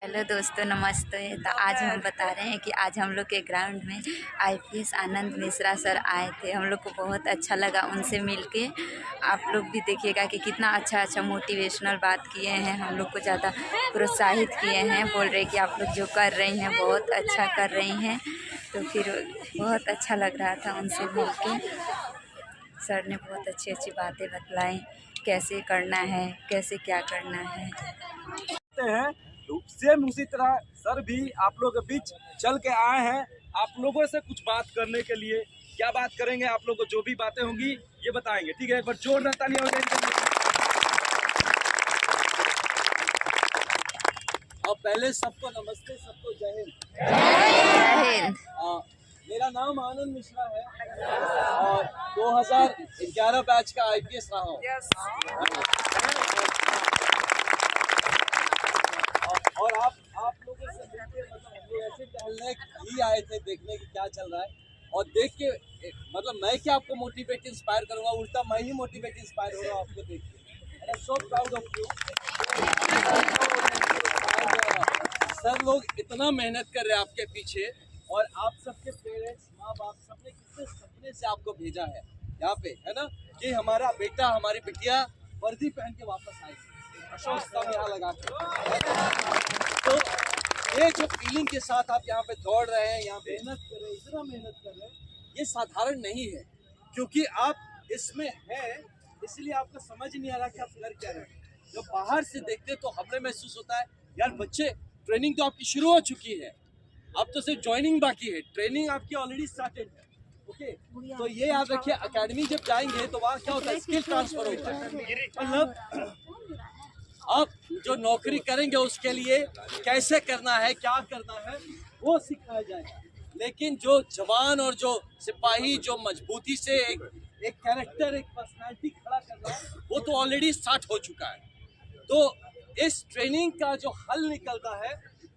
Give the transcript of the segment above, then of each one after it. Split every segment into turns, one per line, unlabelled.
Hello दोस्तों, नमस्ते। तो आज हम बता रहे हैं कि आज हम लोग के ग्राउंड में आईपीएस आनंद मिश्रा सर आए थे। हम लोग को बहुत अच्छा लगा उनसे मिलके। आप लोग भी देखिएगा कि कितना अच्छा मोटिवेशनल बात किए हैं, हम लोग को ज़्यादा प्रोत्साहित किए हैं। बोल रहे कि आप लोग जो कर रही हैं बहुत अच्छा कर रही हैं। तो फिर बहुत अच्छा लग रहा था उनसे मिलके। सर ने बहुत अच्छी बातें बतलाई, कैसे करना है, कैसे क्या करना है।
हैं सेम उसी तरह सर भी आप लोग के बीच चल के आए हैं आप लोगों से कुछ बात करने के लिए। क्या बात करेंगे, आप लोग को जो भी बातें होंगी ये बताएंगे, ठीक है? एक बार जोरदार तालियां हो जाएंगी। और पहले सबको नमस्ते, सबको जय हिंद।
जय हिंद।
मेरा नाम आनंद मिश्रा है और 2011 बैच का आईपीएस रहा हूँ। और आप लोगों से मिलके मतलब हम लोग ऐसे टहलने ही आए थे, देखने की क्या चल रहा है। और देख के मतलब मैं क्या आपको मोटिवेट इंस्पायर करूंगा, उल्टा मैं ही मोटिवेट इंस्पायर हो रहा हूँ आपको देख के। I am so proud of you. Sir लोग इतना मेहनत कर रहे हैं आपके पीछे, और आप सबके पेरेंट्स, माँ बाप सबने कितने सपने से आपको भेजा है यहाँ पे, है ना, कि हमारा बेटा हमारी बिटिया वर्दी पहन के वापस आए, अशोक स्तंभ यहाँ लगा के। तो ये जो फीलिंग के साथ आप यहाँ पे दौड़ रहे हैं, यहाँ मेहनत कर रहे हैं, इतना मेहनत कर रहे हैं, ये साधारण नहीं है। क्योंकि आप इसमें हैं, इसलिए आपको समझ नहीं आ रहा कि आप कर क्या रहे हैं। जब बाहर से देखते तो हमें महसूस होता है यार बच्चे, ट्रेनिंग तो आपकी शुरू हो चुकी है, अब तो सिर्फ ज्वाइनिंग बाकी है, ट्रेनिंग आपकी ऑलरेडी स्टार्टेड है। ओके, तो ये याद रखिए, एकेडमी जब जाएंगे तो वहाँ क्या होता है, स्किल ट्रांसफर होता है। मतलब आप जो नौकरी करेंगे उसके लिए कैसे करना है, क्या करना है, वो सिखाया जाएगा। लेकिन जो जवान और जो सिपाही जो मजबूती से एक कैरेक्टर, एक पर्सनालिटी खड़ा करना है, वो तो ऑलरेडी स्टार्ट हो चुका है। तो इस ट्रेनिंग का जो हल निकलता है,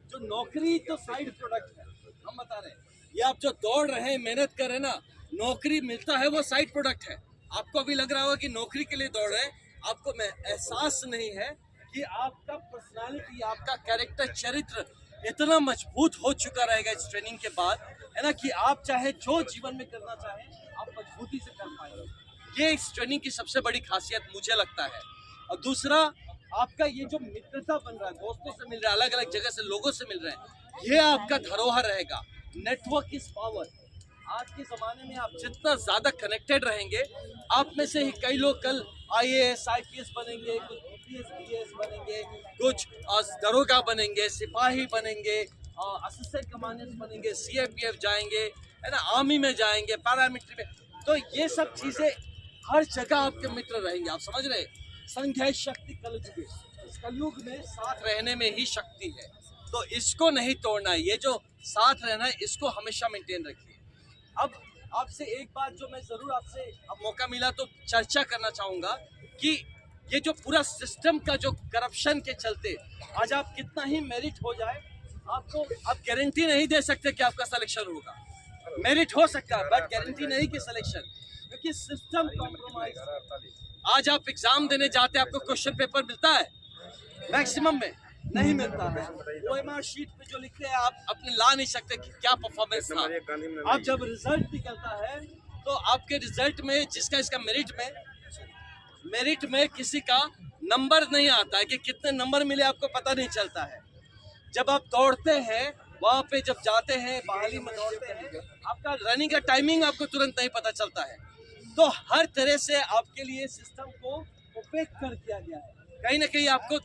जो नौकरी तो साइड प्रोडक्ट है, हम बता रहे हैं। ये आप जो दौड़ रहे हैं, मेहनत कर रहे हैं ना, नौकरी मिलता है वो साइड प्रोडक्ट है। आपको अभी लग रहा होगा कि नौकरी के लिए दौड़ रहे हैं, आपको एहसास नहीं है कि आपका पर्सनालिटी, आपका कैरेक्टर, चरित्र इतना मजबूत हो चुका रहेगा इस ट्रेनिंग के बाद, है ना, कि आप चाहे जो जीवन में करना चाहें आप मजबूती से कर पाएंगे। ये इस ट्रेनिंग की सबसे बड़ी खासियत मुझे लगता है। और दूसरा, आपका ये जो मित्रता बन रहा है, दोस्तों से मिल रहा है, अलग अलग जगह से लोगों से मिल रहे हैं, ये आपका धरोहर रहेगा। Network is power. आज के ज़माने में आप जितना ज़्यादा कनेक्टेड रहेंगे, आप में से ही कई लोग कल आईएएस आईपीएस बनेंगे, कुछ बीपीएस बीएस बनेंगे, कुछ दरोगा बनेंगे, सिपाही बनेंगे, असिस्टेंट कमांडेंट बनेंगे, सीआरपीएफ जाएंगे, है ना, आर्मी में जाएंगे, पैरामिलिट्री में। तो ये सब चीज़ें हर जगह आपके मित्र रहेंगे। आप समझ रहे, संघ है शक्ति कलयुग, इस कलयुग में साथ रहने में ही शक्ति है। तो इसको नहीं तोड़ना है, ये जो साथ रहना है इसको हमेशा मेंटेन रखिए। अब आपसे एक बात जो मैं जरूर आपसे, अब मौका मिला तो चर्चा करना चाहूंगा कि ये जो पूरा सिस्टम का जो करप्शन के चलते आज आप कितना ही मेरिट हो जाए, आपको आप गारंटी नहीं दे सकते कि आपका सिलेक्शन होगा। मेरिट हो सकता है बट गारंटी नहीं कि सिलेक्शन, क्योंकि सिस्टम कॉम्प्रोमाइज। आज आप एग्जाम देने जाते हैं, आपको क्वेश्चन पेपर मिलता है, मैक्सिमम में नहीं मिलता है। ओएमआर शीट पे जो लिखते हैं आप अपने ला नहीं सकते कि क्या परफॉर्मेंस था। अब जब रिजल्ट निकलता है तो आपके रिजल्ट में जिसका इसका मेरिट में किसी का नंबर नहीं आता है कि कितने नंबर मिले, आपको पता नहीं चलता है। जब आप दौड़ते हैं वहाँ पे, जब जाते हैं बहाली में दौड़ते हैं, आपका रनिंग का टाइमिंग आपको तुरंत नहीं पता चलता है। तो हर तरह से आपके लिए सिस्टम को ओपेक कर दिया गया है। कहीं ना कहीं आपको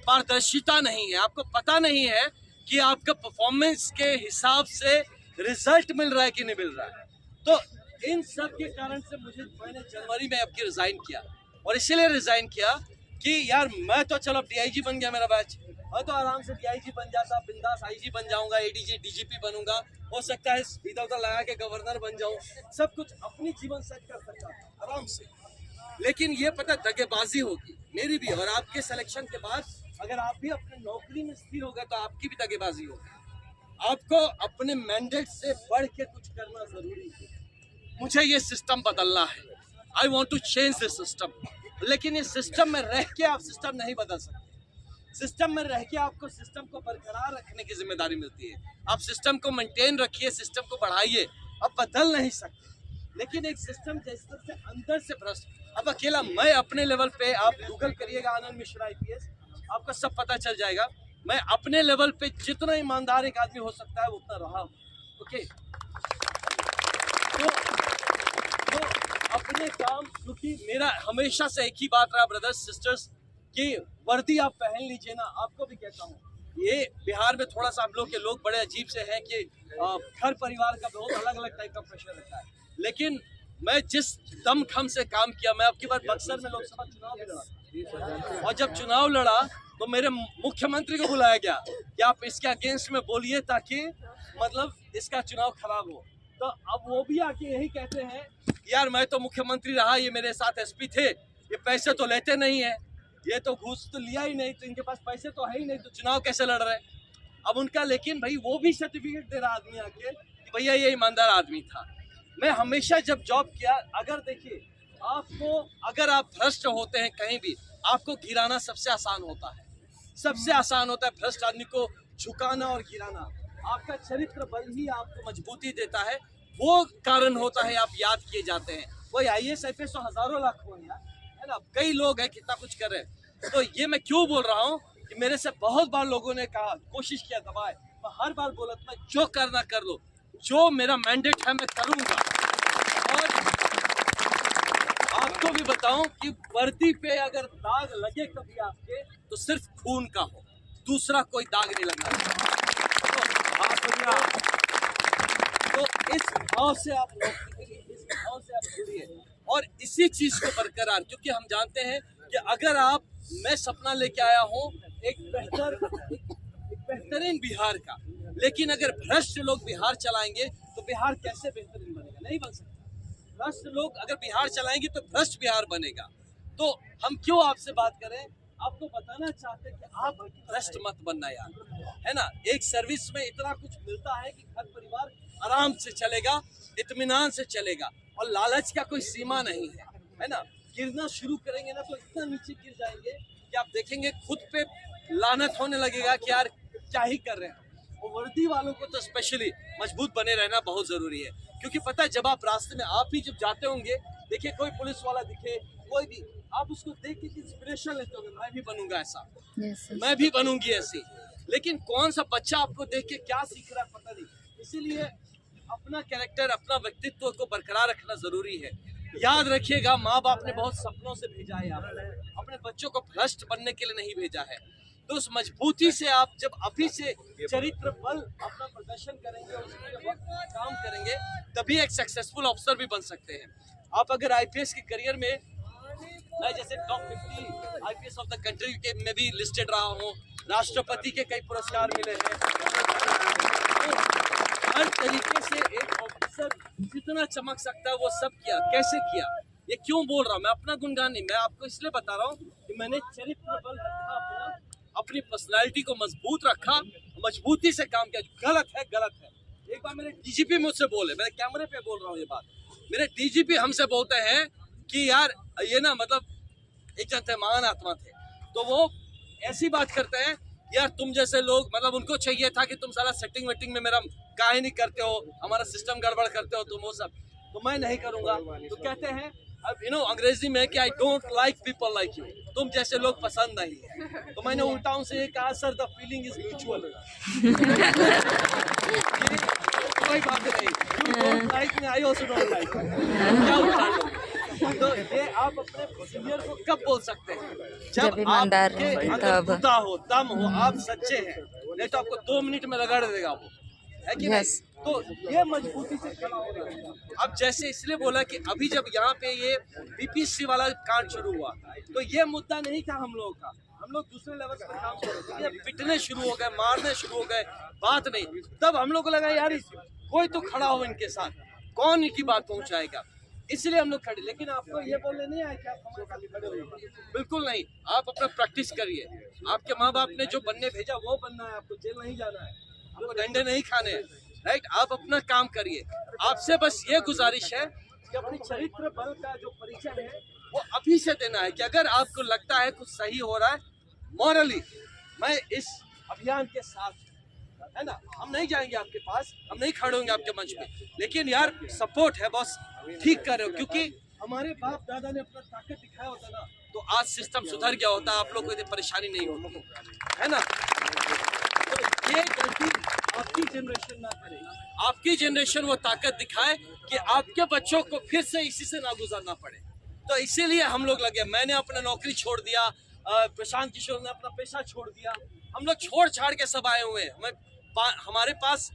पारदर्शिता नहीं है, आपको पता नहीं है कि आपका परफॉर्मेंस के हिसाब से रिजल्ट मिल रहा है कि नहीं मिल रहा है। तो इन सब के कारण से मैंने जनवरी में आपकी रिजाइन किया, और इसीलिए रिजाइन किया कि यार मैं तो चलो डीआईजी बन गया मेरा बैच, मैं तो आराम से डीआईजी बन जाता, बिंदास आईजी बन जाऊंगा, एडीजी डीजीपी बनूंगा, हो सकता है इधर उधर लगा के गवर्नर बन जाऊं, सब कुछ अपनी जीवन सेट कर सकता आराम से। लेकिन ये पता दगेबाजी होगी मेरी भी, और आपके सिलेक्शन के बाद अगर आप भी अपने नौकरी में स्थिर हो गए तो आपकी भी दगेबाजी होगी। आपको अपने मैंडेट से बढ़ के कुछ करना जरूरी है। मुझे ये सिस्टम बदलना है, I want to change this system. लेकिन इस सिस्टम में रह के आप सिस्टम नहीं बदल सकते। सिस्टम में रह के आपको सिस्टम को बरकरार रखने की जिम्मेदारी मिलती है। आप सिस्टम को मेंटेन रखिए, सिस्टम को बढ़ाइए। आप बदल नहीं सकते, लेकिन एक सिस्टम जिस तरह से अंदर से भ्रष्ट, अब अकेला मैं अपने लेवल पे, आप गूगल करिएगा आनंद मिश्रा IPS, आपको सब पता चल जाएगा। मैं अपने लेवल पे जितना ईमानदार एक आदमी हो सकता है वो उतना रहा हूँ। ओके, तो अपने काम, क्योंकि मेरा हमेशा से एक ही बात रहा ब्रदर्स सिस्टर्स कि वर्दी आप पहन लीजिए ना। आपको भी कहता हूँ, ये बिहार में थोड़ा सा हम लोग के लोग बड़े अजीब से हैं कि घर परिवार का बहुत अलग अलग टाइप का प्रेशर रहता है, लेकिन मैं जिस दमखम से काम किया, मैं अब की बार बक्सर में लोकसभा चुनाव भी लड़ा, और जब चुनाव लड़ा तो मेरे मुख्यमंत्री को बुलाया गया कि आप इसके अगेंस्ट में बोलिए ताकि मतलब इसका चुनाव खराब हो। तो अब वो भी आके यही कहते हैं कि यार मैं तो मुख्यमंत्री रहा, ये मेरे साथ SP थे, ये पैसे तो लेते नहीं है, ये तो घूस तो लिया ही नहीं, तो इनके पास पैसे तो है ही नहीं, तो चुनाव कैसे लड़ रहे। अब उनका, लेकिन भाई वो भी सर्टिफिकेट दे रहा आदमी आके कि भैया ये ईमानदार आदमी था। मैं हमेशा जब जॉब किया, अगर देखिए आपको, अगर आप भ्रष्ट होते हैं कहीं भी, आपको गिराना सबसे आसान होता है, सबसे आसान होता है भ्रष्ट आदमी को झुकाना और गिराना। आपका चरित्र बल ही आपको मजबूती देता है, वो कारण होता है आप याद किए जाते हैं। वही IAS IPS तो हजारों लाख हो यार, है ना, कई लोग हैं कितना कुछ कर रहे हैं। तो ये मैं क्यों बोल रहा हूँ कि मेरे से बहुत बार लोगों ने कहा, कोशिश किया दबाए, मैं हर बार बोला मैं जो करना कर लो, जो मेरा मैंडेट है मैं करूंगा। और आपको भी बताऊं कि वर्दी पे अगर दाग लगे कभी आपके, तो सिर्फ खून का हो, दूसरा कोई दाग नहीं लगना। तो इस भाव से आप इस भाव से आप जुड़िए और इसी चीज को बरकरार, क्योंकि हम जानते हैं कि अगर आप, मैं सपना लेके आया हूँ एक बेहतरीन बिहार का, लेकिन अगर भ्रष्ट लोग बिहार चलाएंगे तो बिहार कैसे बेहतरीन बनेगा? नहीं बन सकता। भ्रष्ट लोग अगर बिहार चलाएंगे तो भ्रष्ट बिहार बनेगा। तो हम क्यों आपसे बात करें, आपको बताना चाहते हैं कि आप भ्रष्ट मत बनना यार, है ना। एक सर्विस में इतना कुछ मिलता है कि घर परिवार आराम से चलेगा, इत्मीनान से चलेगा, और लालच का कोई सीमा नहीं है, है ना। गिरना शुरू करेंगे ना तो इतना नीचे गिर जाएंगे कि आप देखेंगे खुद पे लानत होने लगेगा कि यार क्या ही कर रहे हैं। और वर्दी वालों को तो स्पेशली मजबूत बने रहना बहुत जरूरी है, क्योंकि पता है जब आप रास्ते में आप ही जब जाते होंगे, देखिए कोई पुलिस वाला दिखे, कोई भी, आप उसको देख के इंस्पिरेशन लेते होंगे, मैं भी बनूंगा ऐसा, मैं भी बनूंगी ऐसी। लेकिन कौन सा बच्चा आपको देख के क्या सीख रहा है पता नहीं। इसीलिए अपना कैरेक्टर, अपना व्यक्तित्व को बरकरार रखना जरूरी है। याद रखिएगा, माँ बाप ने बहुत सपनों से भेजा है आपको, अपने बच्चों को भ्रष्ट बनने के लिए नहीं भेजा है। तो उस मजबूती से आप जब अभी से चरित्र बल अपना प्रदर्शन करेंगे और उसके वक्त काम करेंगे, तभी एक सक्सेसफुल ऑफिसर भी बन सकते हैं। आप अगर IPS के करियर में, मैं जैसे top 50 IPS of the country के में भी लिस्टेड रहा हूँ, राष्ट्रपति के कई पुरस्कार मिले हैं, तो हर तरीके से एक ऑफिसर जितना चमक सकता है वो सब किया। कैसे किया, ये क्यों बोल रहा हूँ, मैं अपना गुणगान नहीं, मैं आपको इसलिए बता रहा हूँ कि मैंने चरित्र बल रखा, अपनी पर्सनालिटी को मजबूत रखा, मजबूती से काम किया। गलत है, गलत है। एक बार मेरे DGP मुझसे बोले, मैंने कैमरे पे बोल रहा हूँ ये बात, मेरे DGP हमसे बोलते हैं कि यार ये ना, मतलब एक जन थे, महान आत्मा थे, तो वो ऐसी बात करते हैं, यार तुम जैसे लोग, मतलब उनको चाहिए था कि तुम सारा सेटिंग वेटिंग में मेरा काहे नहीं करते हो, हमारा सिस्टम गड़बड़ करते हो तुम, वो सब तो मैं नहीं करूंगा। तो कहते हैं, अब अंग्रेजी में कि I don't like people like you, तुम जैसे लोग पसंद नहीं है। तो मैंने उल्टा उनसे ये कहा, sir the feeling is mutual, कोई बात नहीं, you don't like me, I also don't like, क्या उठा लो। तो ये आप अपने सीनियर को कब बोल सकते हैं, जब
ईमानदार
आपके अंदर खुदा हो, दम हो, आप सच्चे हैं, नहीं तो आपको 2 मिनट में रगड़ देगा वो, है कि नहीं। तो ये मजबूती से खड़ा होगा। अब जैसे इसलिए बोला कि अभी जब यहाँ पे ये BPSC वाला कांड शुरू हुआ, तो ये मुद्दा नहीं था हम लोगों का, हम लोग दूसरे लेवल पर काम कर रहे थे, पिटने शुरू हो गए, मारने शुरू हो गए, बात नहीं, तब हम लोग को लगा यार कोई तो खड़ा हो इनके साथ, कौन इनकी बात पहुंचाएगा, इसलिए हम लोग खड़े। लेकिन आपको ये बोलने नहीं आया कि आप हमारे साथ खड़े होइए, बिल्कुल नहीं, आप अपना प्रैक्टिस करिए। आपके माँ बाप ने जो बनने भेजा वो बनना है, आपको जेल नहीं जाना है, आपको डंडे नहीं खाने हैं, राइट। आप अपना काम करिए। आपसे बस ये गुजारिश है कि अपनी चरित्र बल का जो परिचय है वो अभी से देना है, कि अगर आपको लगता है कुछ सही हो रहा है मॉरली, मैं इस अभियान के साथ, है ना, हम नहीं जाएंगे आपके पास, हम नहीं खड़े होंगे आपके मंच पे, लेकिन यार सपोर्ट है बॉस, ठीक कर रहे हो, क्योंकि हमारे बाप दादा ने अपना ताकत दिखाया होता ना तो आज सिस्टम सुधर गया होता, आप लोग को इतनी परेशानी नहीं होती, है ना। तो ये गलती आपकी जनरेशन ना करे, आपकी जनरेशन वो ताकत दिखाए कि आपके बच्चों को फिर से इसी से ना गुजरना पड़े। तो इसीलिए हम लोग लगे, मैंने अपना नौकरी छोड़ दिया, प्रशांत किशोर ने अपना पैसा छोड़ दिया, हम लोग छोड़ छाड़ के सब आए हुए हैं। हमारे पास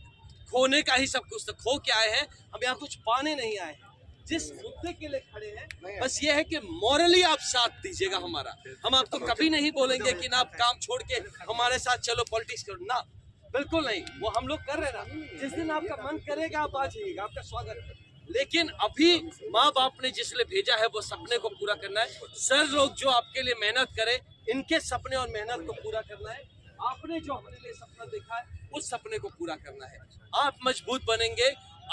खोने का ही सब कुछ था, खो के आए हैं, हम यहाँ कुछ पाने नहीं आए हैं। जिस मुद्दे के लिए खड़े हैं बस ये है कि मॉरली आप साथ दीजिएगा हमारा। हम आपको कभी नहीं बोलेंगे कि ना आप काम छोड़ के हमारे साथ चलो पॉलिटिक्स करो, ना, बिल्कुल नहीं। वो हम लोग कर रहे हैं ना, जिस दिन आपका मन करेगा आप आ जाइएगा, आपका स्वागत है। लेकिन अभी माँ बाप ने जिस लिए भेजा है वो सपने को पूरा करना है। सर लोग जो आपके लिए मेहनत करे, इनके सपने और मेहनत को पूरा करना है। आपने जो अपने लिए सपना देखा है उस सपने को पूरा करना है। आप मजबूत बनेंगे,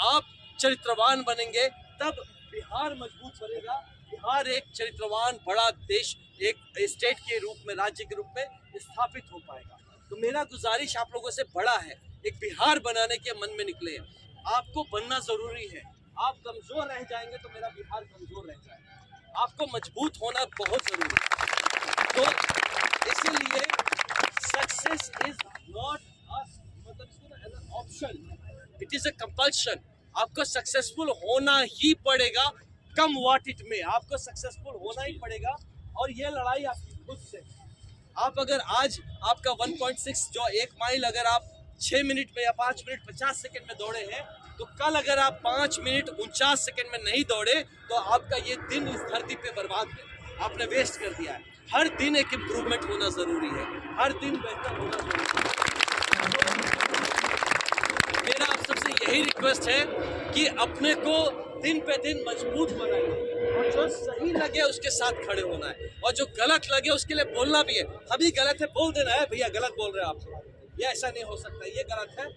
आप चरित्रवान बनेंगे, तब बिहार मजबूत बनेगा। बिहार एक चरित्रवान बड़ा देश, एक स्टेट के रूप में, राज्य के रूप में स्थापित हो पाएगा। तो मेरा गुजारिश आप लोगों से बड़ा है, एक बिहार बनाने के मन में निकले। आपको बनना जरूरी है। आप कमजोर रह जाएंगे तो मेरा बिहार कमजोर रह जाएगा। आपको मजबूत होना बहुत जरूरी है। तो इसीलिए success is not an option, it is a compulsion. आपको सक्सेसफुल होना ही पड़ेगा, कम व्हाट इट में, आपको सक्सेसफुल होना ही पड़ेगा। और ये लड़ाई आपकी खुद से। आप अगर आज आपका 1.6 जो 1 माइल अगर आप 6 मिनट में या 5 मिनट 50 सेकंड में दौड़े हैं, तो कल अगर आप 5 मिनट 49 सेकंड में नहीं दौड़े तो आपका ये दिन इस धरती पे बर्बाद है, आपने वेस्ट कर दिया है। हर दिन एक इम्प्रूवमेंट होना जरूरी है, हर दिन बेहतर होना जरूरी है। मेरा आप सबसे यही रिक्वेस्ट है कि अपने को दिन पे दिन मजबूत बनाइए, और जो सही लगे उसके साथ खड़े होना है, और जो गलत लगे उसके लिए बोलना भी है। अभी गलत है बोल देना है, भैया गलत बोल रहे हो आप, ये ऐसा नहीं हो सकता, ये गलत है,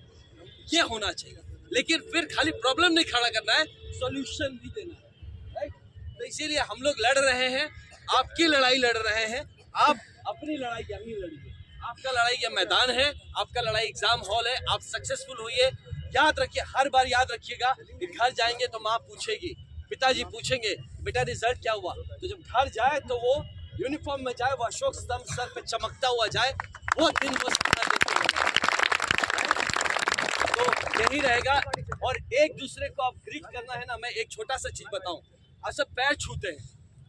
ये होना चाहिए। लेकिन फिर खाली प्रॉब्लम नहीं खड़ा करना है, सॉल्यूशन भी देना है, राइट। तो इसीलिए हम लोग लड़ रहे हैं, आपकी लड़ाई लड़ रहे हैं। आप अपनी लड़ाई यहीं लड़िए, आपका लड़ाई ये मैदान है, आपका लड़ाई एग्जाम हॉल है। आप सक्सेसफुल होइए। याद रखिए, हर बार याद रखिएगा कि घर जाएंगे तो माँ पूछेगी, पिताजी पूछेंगे बेटा रिजल्ट क्या हुआ। तो जब घर जाए तो वो यूनिफॉर्म में जाए, वो अशोक स्तंभ सर पे चमकता हुआ जाए, वो दिन वो सपना देखते। तो यही रहेगा। और एक दूसरे को आप ग्रीट करना है ना। मैं एक छोटा सा चीज बताऊं, आप सब पैर छूते हैं,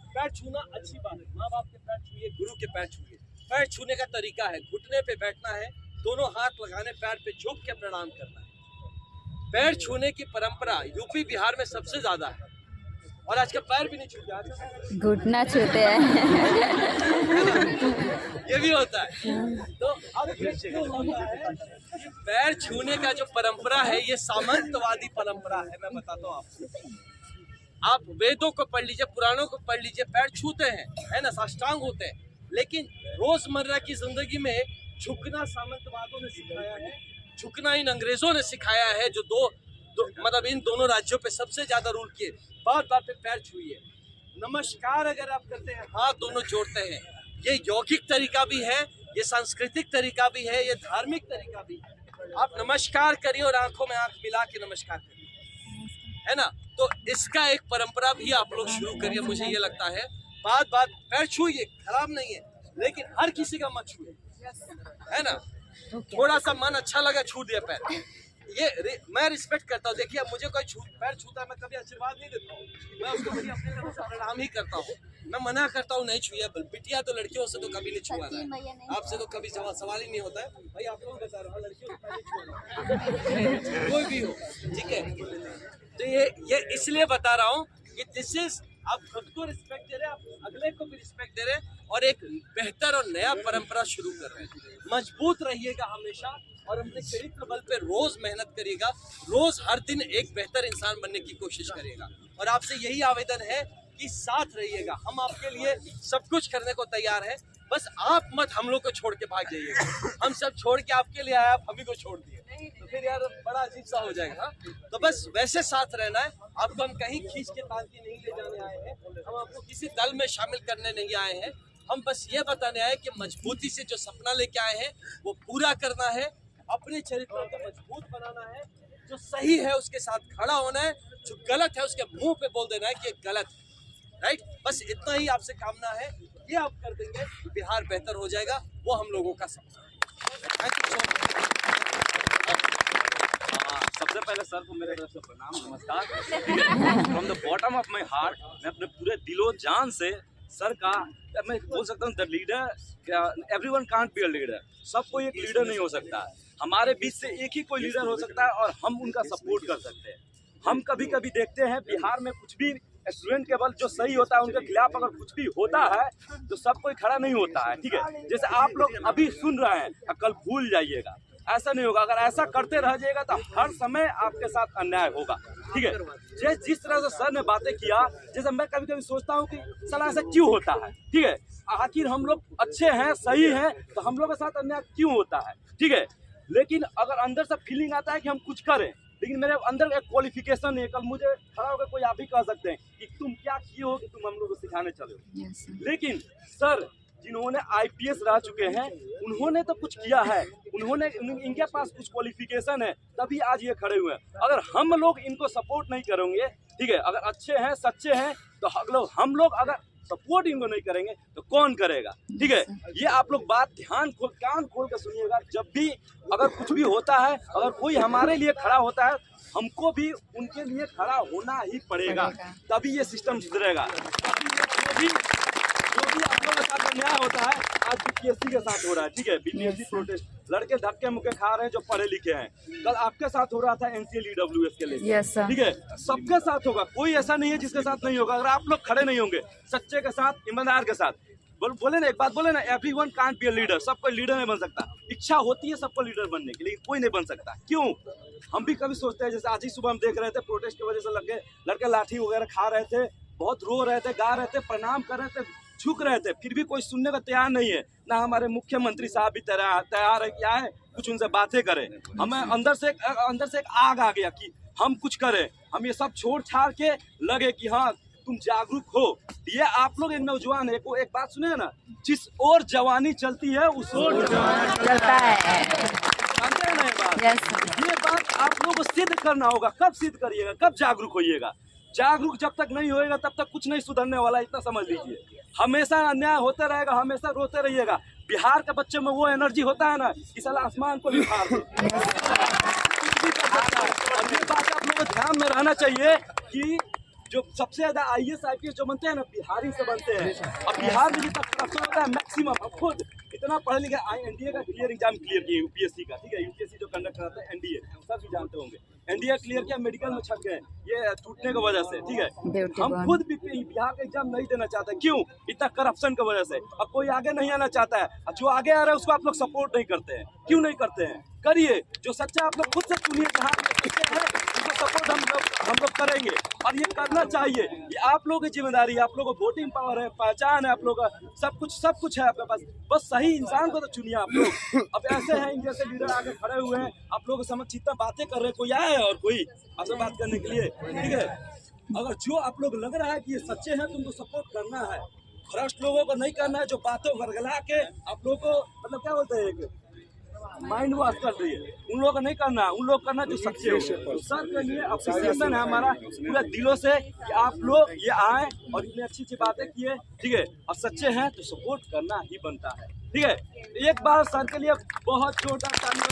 पैर छूना अच्छी बात है, माँ बाप के पैर छूइए, गुरु के पैर छूइए। पैर छूने का तरीका है, घुटने पे बैठना है, दोनों हाथ लगाने, पैर पे झुक के प्रणाम करना है। पैर छूने की परंपरा यूपी बिहार में सबसे ज्यादा है, और आज का पैर भी नहीं छूते, आज
घुटना छूते हैं।
ये भी होता है। तो अब क्यों होता है कि पैर छूने का जो परंपरा है ये सामंतवादी परंपरा है। मैं बताता हूँ आपको, आप वेदों को पढ़ लीजिए, पुराणों को पढ़ लीजिए, पैर छूते हैं, है ना, साष्टांग होते हैं। लेकिन रोजमर्रा की जिंदगी में झुकना सामंतवादों ने सिखाया है, झुकना इन अंग्रेजों ने सिखाया है, जो दो मतलब इन दोनों राज्यों पे सबसे ज्यादा रूल किए। बार बार पे पैर छूइए। नमस्कार अगर आप करते हैं, हाथ दोनों जोड़ते हैं, ये यौगिक तरीका भी है, ये सांस्कृतिक तरीका भी है, ये धार्मिक तरीका भी है। आप नमस्कार करिए और आंखों में आंख मिला के नमस्कार करिए, है ना। तो इसका एक परंपरा भी आप लोग शुरू करिए, मुझे ये लगता है। बात बात पैर छूइए, खराब नहीं है, लेकिन हर किसी का मत छूइए, है ना। थोड़ा सा मन अच्छा लगा, छू दिया पैर, ये मैं रिस्पेक्ट करता हूँ। देखिए मुझे कोई पैर छूता है, मैं कभी आशीर्वाद नहीं देता हूँ, मैं उसको बड़ी अपने तरफ से प्रणाम ही करता हूँ। मैं मना करता हूँ नहीं छुइए, बिटिया तो लड़कियों से तो कभी नहीं छुआना है, आपसे तो कभी सवाल ही नहीं होता है भाई। आप लोग बता रहे हो लड़कियों को पहले छुआना, कोई भी हो, ठीक है। तो ये इसलिए बता रहा हूँ कि दिस इज, आप खुद को रिस्पेक्ट दे रहे हैं, आप अगले को भी रिस्पेक्ट दे रहे हैं, और एक बेहतर और नया परंपरा शुरू कर रहे हैं। मजबूत रहिएगा हमेशा, और अपने चरित्र बल पे रोज मेहनत करिएगा, रोज हर दिन एक बेहतर इंसान बनने की कोशिश करिएगा। और आपसे यही आवेदन है कि साथ रहिएगा, हम आपके लिए सब कुछ करने को तैयार है, बस आप मत हम लोग को छोड़ के भाग जाइएगा। हम सब छोड़ के आपके लिए आए, आप हम ही को छोड़ दिए तो फिर यार बड़ा अजीब सा हो जाएगा। तो बस वैसे साथ रहना है। आपको हम कहीं खींच के तान के नहीं ले जाने आए हैं, हम आपको किसी दल में शामिल करने नहीं आए हैं। हम बस ये बताने आए कि मजबूती से जो सपना लेके आए हैं वो पूरा करना है, अपने चरित्र को मजबूत बनाना है, जो सही है उसके साथ खड़ा होना है, जो गलत है उसके मुंह पे बोल देना है कि ये गलत है, राइट। बस इतना ही आपसे कामना है, ये आप कर देंगे बिहार बेहतर हो जाएगा, वो हम लोगों का सपना है। Thank you so much.
सबसे पहले सर को मेरे तरफ से प्रणाम, नमस्कार। From the bottom of my heart मैं अपने पूरे दिलो जान से सर का मैं बोल सकता हूँ, the leader everyone can't be a leader, सब कोई एक लीडर नहीं हो सकता है। हमारे बीच से एक ही कोई लीडर हो सकता है और हम उनका सपोर्ट कर सकते हैं। हम कभी कभी देखते हैं बिहार में कुछ भी स्टूडेंट के बल जो सही होता है उनके खिलाफ अगर कुछ भी होता है तो सब कोई खड़ा नहीं होता है, ठीक है। जैसे आप लोग अभी सुन रहे हैं, कल भूल जाइएगा, ऐसा नहीं होगा। अगर ऐसा करते रह जाइएगा तो हर समय आपके साथ अन्याय होगा, ठीक है। जिस तरह से सर ने बातें किया, जैसे मैं कभी कभी सोचता हूँ कि साला ऐसा क्यों होता है, ठीक है। आखिर हम लोग अच्छे हैं, सही हैं, तो हम लोग के साथ अन्याय क्यों होता है, ठीक है। लेकिन अगर अंदर से फीलिंग आता है कि हम कुछ करें, लेकिन मेरे अंदर एक क्वालिफिकेशन नहीं है, कल मुझे खड़ा होकर कोई आप भी कह सकते हैं कि तुम क्या किए हो कि तुम हम लोग को सिखाने चले हो। लेकिन सर जिन्होंने IPS रह चुके हैं उन्होंने तो कुछ किया है, उन्होंने इनके पास कुछ क्वालिफिकेशन है, तभी आज ये खड़े हुए हैं। अगर हम लोग इनको सपोर्ट नहीं करेंगे, ठीक है, अगर अच्छे हैं सच्चे हैं तो हम लोग अगर सपोर्ट इनको नहीं करेंगे तो कौन करेगा, ठीक है। ये आप लोग बात कान खोल कर सुनिएगा। जब भी अगर कुछ भी होता है, अगर कोई हमारे लिए खड़ा होता है, हमको भी उनके लिए खड़ा होना ही पड़ेगा, तभी ये सिस्टम सुधरेगा। जो भी आप लोगों के साथ अन्याय होता है आज BPSC के साथ हो रहा है, ठीक है। BPSC प्रोटेस्ट, लड़के धक्के मुक्के खा रहे हैं जो पढ़े लिखे हैं। कल आपके साथ हो रहा था NCL EWS के लिए, ठीक है। सबके साथ होगा, कोई ऐसा नहीं है जिसके साथ नहीं होगा। अगर आप लोग खड़े नहीं होंगे सच्चे के साथ, ईमानदार के साथ, बोले ना, एक बात बोले ना, everyone can't be a leader, सब कोई लीडर नहीं बन सकता। इच्छा होती है सबको लीडर बनने की, लेकिन कोई नहीं बन सकता। क्यों? हम भी कभी सोचते हैं, जैसे आज ही सुबह हम देख रहे थे प्रोटेस्ट की वजह से लड़के लाठी वगैरह खा रहे थे, बहुत रो रहे थे, गा रहे थे, प्रणाम कर रहे थे, झुक रहे थे, फिर भी कोई सुनने का तैयार नहीं है। ना हमारे मुख्यमंत्री साहब भी तैयार है क्या है कुछ उनसे बातें करें। हमें अंदर से एक आग आ गया कि हम कुछ करें, हम ये सब छोड़ छाड़ के लगे कि हाँ तुम जागरूक हो। ये आप लोग एक नौजवान है, एक बात सुने ना, जिस ओर जवानी चलती है उस ओर
चलता है,
जानते हैं ना ये बात। ये बात आप लोगों को सिद्ध करना होगा। कब सिद्ध करिएगा, कब जागरूक होइएगा? जागरूक जब तक नहीं होएगा तब तक कुछ नहीं सुधरने वाला, इतना समझ लीजिए। हमेशा अन्याय होते रहेगा, हमेशा रोते रहिएगा। बिहार के बच्चे में वो एनर्जी होता है ना कि साला आसमान को भी फाड़ दे, कुछ भी कर सकता है। और ये बात आप लोगों को ध्यान में रहना चाहिए कि जो सबसे ज्यादा IAS IPS जो बनते हैं ना, बिहारी से बनते हैं। और बिहार में जितना करप्शन होता है मैक्सिमम, खुद इतना पढ़े लिखे, NDA का क्लियर एग्जाम क्लियर किए, UPSC का, ठीक है। UPSC जो कंडक्ट कराता है NDA, सब भी जानते होंगे। NDA क्लियर किया, मेडिकल में छप गए ये टूटने की वजह से, ठीक है। हम खुद भी बिहार का एग्जाम नहीं देना चाहते, क्यों? इतना करप्शन की वजह से। अब कोई आगे नहीं आना चाहता है, जो आगे आ रहा है उसको आप लोग सपोर्ट नहीं करते हैं। क्यों नहीं करते हैं? करिए, जो सच्चा आप लोग खुद से सुनिए, कहा सपोर्ट हम लोग करेंगे और ये करना चाहिए। ये आप लोगों की जिम्मेदारी है, आप लोगों को वोटिंग पावर है, पहचान है, आप लोगों का सब कुछ है आपके पास। बस सही इंसान को तो चुनिए आप लोग। अब ऐसे हैं इनके से लीडर आगे खड़े हुए हैं, आप लोगों के समझ जितना बातें कर रहे हैं, कोई आया है और कोई आपसे बात करने के लिए, ठीक है। अगर जो आप लोग लग रहा है कि ये सच्चे हैं, तुमको सपोर्ट करना है, भ्रष्ट लोगों को नहीं करना है, जो बातों गलगला के आप लोगों को मतलब क्या बोलते हैं माइंड वॉश कर रही है, उन लोगों को नहीं करना, उन लोग करना जो सच्चे हो। तो सर के लिए अप्रिसिएशन है हमारा पूरा दिलों से कि आप लोग ये आए और इतनी अच्छी बातें किए, ठीक है। और सच्चे हैं तो सपोर्ट करना ही बनता है, ठीक है। एक बार सर के लिए बहुत जोरदार तालियां।